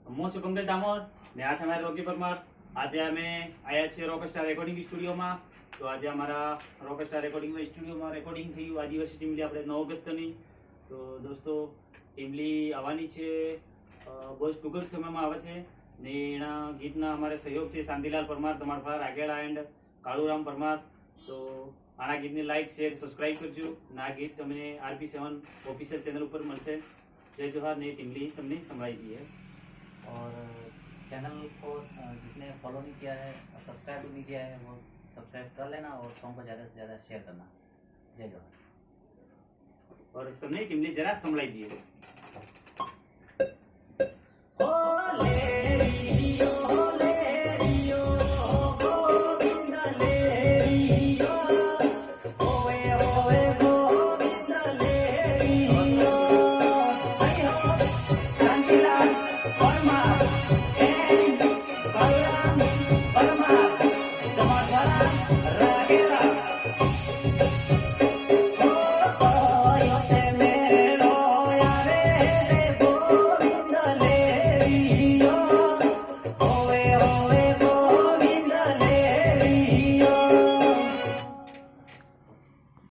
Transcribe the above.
હું છું પંકજ ડામોર ને આ છે અમારે રોકી પરમાર। આજે અમે આયા છીએ રોકસ્ટાર રેકોર્ડિંગ સ્ટુડિયોમાં। તો આજે અમારા રોકસ્ટાર રેકોર્ડિંગ સ્ટુડિયોમાં રેકોર્ડિંગ થયું આદિવાસી ટીમલી આપણે 9 ઓગસ્ટની। તો દોસ્તો ટીમલી આવવાની છે, બહુ જ ટૂંક જ સમયમાં આવે છે ને એના ગીતના અમારે સહયોગ છે શાંતિલાલ પરમાર, તમારા ભાઈ રાગેડા એન્ડ કાળુરામ પરમાર। તો આના ગીતને લાઈક શેર સબસ્ક્રાઈબ કરજો ને આ ગીત તમને RP7 ઓફિशियल चैनल ऊपर મળશે। जय जोहार ने टिमली तुमने संभाई दी है। और चैनल को जिसने फॉलो नहीं किया है और सब्सक्राइब नहीं किया है वो सब्सक्राइब कर लेना और सॉन्ग को ज़्यादा से ज़्यादा शेयर करना। जय जोहार। और तुमने टिमली जरा संभाई दी है।